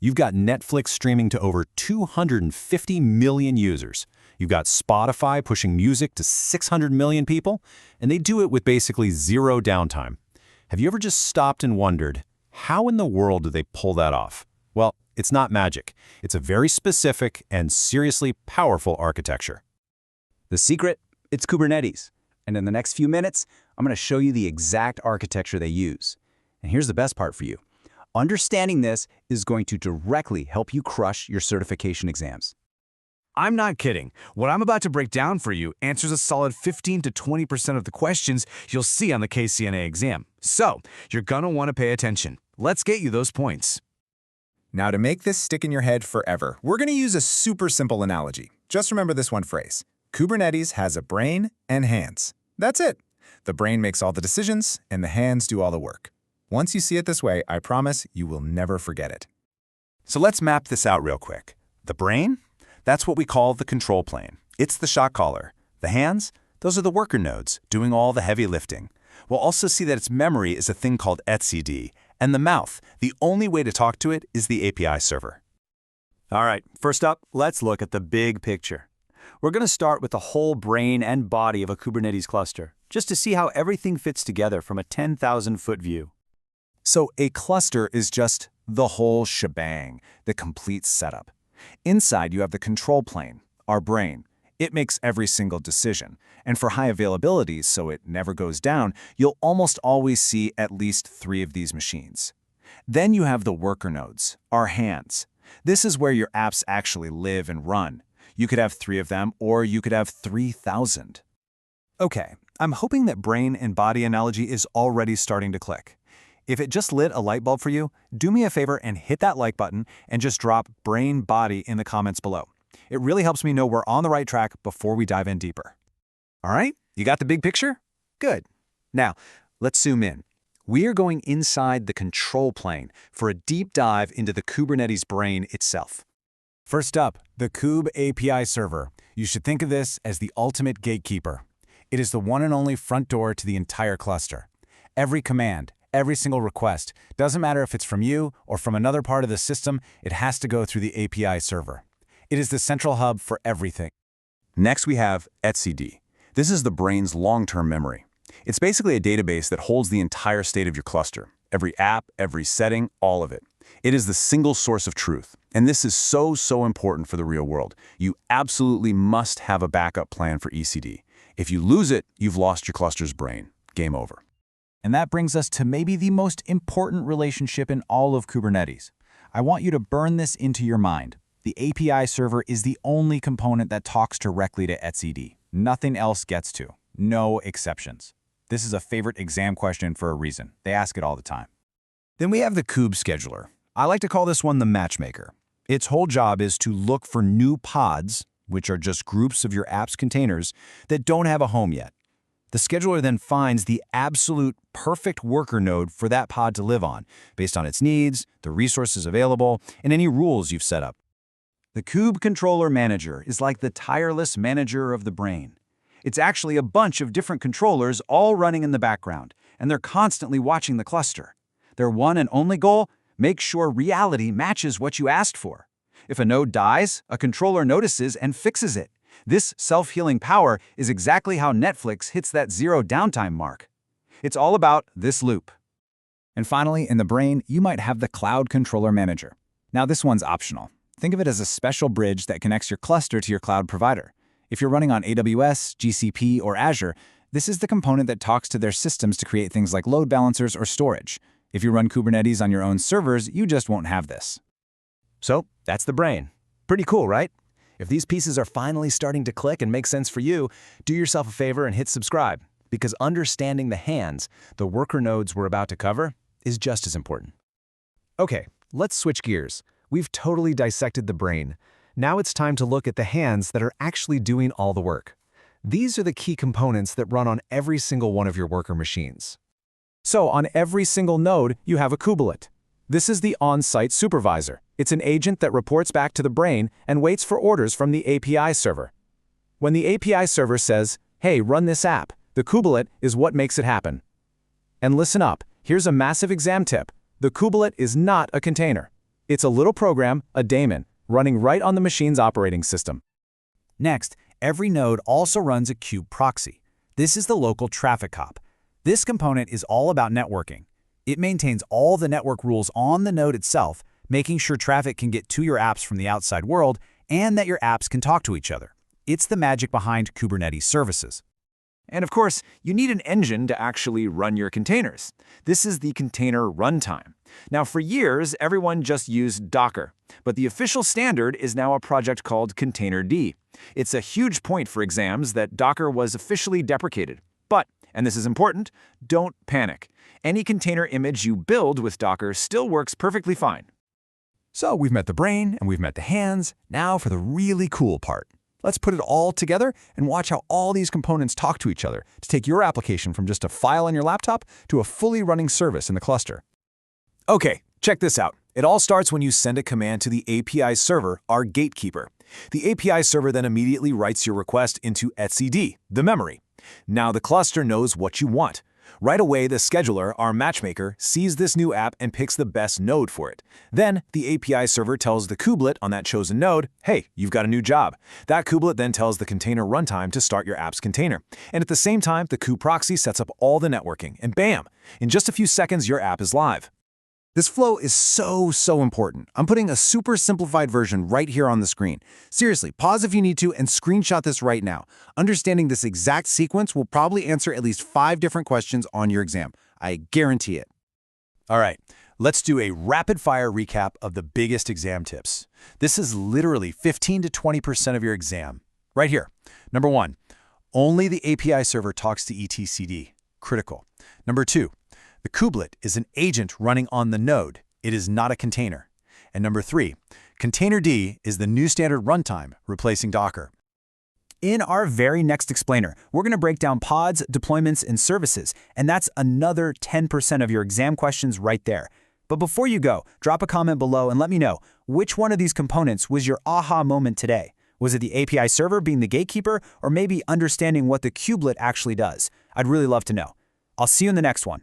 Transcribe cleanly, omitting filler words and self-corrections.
You've got Netflix streaming to over 250 million users. You've got Spotify pushing music to 600 million people, and they do it with basically zero downtime. Have you ever just stopped and wondered, how in the world do they pull that off? Well, it's not magic. It's a very specific and seriously powerful architecture. The secret? It's Kubernetes. And in the next few minutes, I'm going to show you the exact architecture they use. And here's the best part for you. Understanding this is going to directly help you crush your certification exams. I'm not kidding. What I'm about to break down for you answers a solid 15 to 20% of the questions you'll see on the KCNA exam. So, you're going to want to pay attention. Let's get you those points. Now, to make this stick in your head forever, we're going to use a super simple analogy. Just remember this one phrase. Kubernetes has a brain and hands. That's it. The brain makes all the decisions, and the hands do all the work. Once you see it this way, I promise you will never forget it. So let's map this out real quick. The brain? That's what we call the control plane. It's the shot caller. The hands? Those are the worker nodes, doing all the heavy lifting. We'll also see that its memory is a thing called etcd. And the mouth, the only way to talk to it is the API server. All right, first up, let's look at the big picture. We're going to start with the whole brain and body of a Kubernetes cluster, just to see how everything fits together from a 10,000-foot view. So a cluster is just the whole shebang, the complete setup. Inside, you have the control plane, our brain. It makes every single decision. And for high availability, so it never goes down, you'll almost always see at least 3 of these machines. Then you have the worker nodes, our hands. This is where your apps actually live and run. You could have 3 of them, or you could have 3,000. Okay, I'm hoping that brain and body analogy is already starting to click. If it just lit a light bulb for you, do me a favor and hit that like button and just drop brain body in the comments below. It really helps me know we're on the right track before we dive in deeper. All right, you got the big picture? Good. Now, let's zoom in. We are going inside the control plane for a deep dive into the Kubernetes brain itself. First up, the Kube API server. You should think of this as the ultimate gatekeeper. It is the one and only front door to the entire cluster. Every command, every single request, doesn't matter if it's from you or from another part of the system, it has to go through the API server. It is the central hub for everything. Next, we have etcd. This is the brain's long-term memory. It's basically a database that holds the entire state of your cluster. Every app, every setting, all of it. It is the single source of truth. And this is so important for the real world. You absolutely must have a backup plan for ECD. If you lose it, you've lost your cluster's brain. Game over. And that brings us to maybe the most important relationship in all of Kubernetes. I want you to burn this into your mind. The API server is the only component that talks directly to etcd. Nothing else gets to. No exceptions. This is a favorite exam question for a reason. They ask it all the time. Then we have the Kube scheduler. I like to call this one the matchmaker. Its whole job is to look for new pods, which are just groups of your app's containers, that don't have a home yet. The scheduler then finds the absolute perfect worker node for that pod to live on, based on its needs, the resources available, and any rules you've set up. The Kube Controller Manager is like the tireless manager of the brain. It's actually a bunch of different controllers all running in the background, and they're constantly watching the cluster. Their one and only goal? Make sure reality matches what you asked for. If a node dies, a controller notices and fixes it. This self-healing power is exactly how Netflix hits that zero downtime mark. It's all about this loop. And finally, in the brain, you might have the Cloud Controller Manager. Now, this one's optional. Think of it as a special bridge that connects your cluster to your cloud provider. If you're running on AWS, GCP, or Azure, this is the component that talks to their systems to create things like load balancers or storage. If you run Kubernetes on your own servers, you just won't have this. So, that's the brain. Pretty cool, right? If these pieces are finally starting to click and make sense for you, do yourself a favor and hit subscribe, because understanding the hands, the worker nodes we're about to cover, is just as important. Okay, let's switch gears. We've totally dissected the brain. Now it's time to look at the hands that are actually doing all the work. These are the key components that run on every single one of your worker machines. So on every single node, you have a kubelet. This is the on-site supervisor. It's an agent that reports back to the brain and waits for orders from the API server. When the API server says, hey, run this app, the kubelet is what makes it happen. And listen up, here's a massive exam tip. The kubelet is not a container. It's a little program, a daemon, running right on the machine's operating system. Next, every node also runs a kube proxy. This is the local traffic cop. This component is all about networking. It maintains all the network rules on the node itself, making sure traffic can get to your apps from the outside world and that your apps can talk to each other. It's the magic behind Kubernetes services. And of course, you need an engine to actually run your containers. This is the container runtime. Now, for years, everyone just used Docker, but the official standard is now a project called Containerd. It's a huge point for exams that Docker was officially deprecated. But, and this is important, don't panic. Any container image you build with Docker still works perfectly fine. So we've met the brain and we've met the hands. Now for the really cool part. Let's put it all together and watch how all these components talk to each other to take your application from just a file on your laptop to a fully running service in the cluster. Okay, check this out. It all starts when you send a command to the API server, our gatekeeper. The API server then immediately writes your request into etcd, the memory. Now the cluster knows what you want. Right away, the scheduler, our matchmaker, sees this new app and picks the best node for it. Then, the API server tells the kubelet on that chosen node, hey, you've got a new job. That kubelet then tells the container runtime to start your app's container. And at the same time, the kube proxy sets up all the networking, and bam! In just a few seconds, your app is live. This flow is so important. I'm putting a super simplified version right here on the screen. Seriously, pause if you need to and screenshot this right now. Understanding this exact sequence will probably answer at least 5 different questions on your exam. I guarantee it. All right, let's do a rapid-fire recap of the biggest exam tips. This is literally 15 to 20% of your exam. Right here. Number 1, only the API server talks to etcd. Critical. Number 2, the kubelet is an agent running on the node. It is not a container. And number 3, Containerd is the new standard runtime, replacing Docker. In our very next explainer, we're going to break down pods, deployments, and services, and that's another 10% of your exam questions right there. But before you go, drop a comment below and let me know, which one of these components was your aha moment today? Was it the API server being the gatekeeper, or maybe understanding what the kubelet actually does? I'd really love to know. I'll see you in the next one.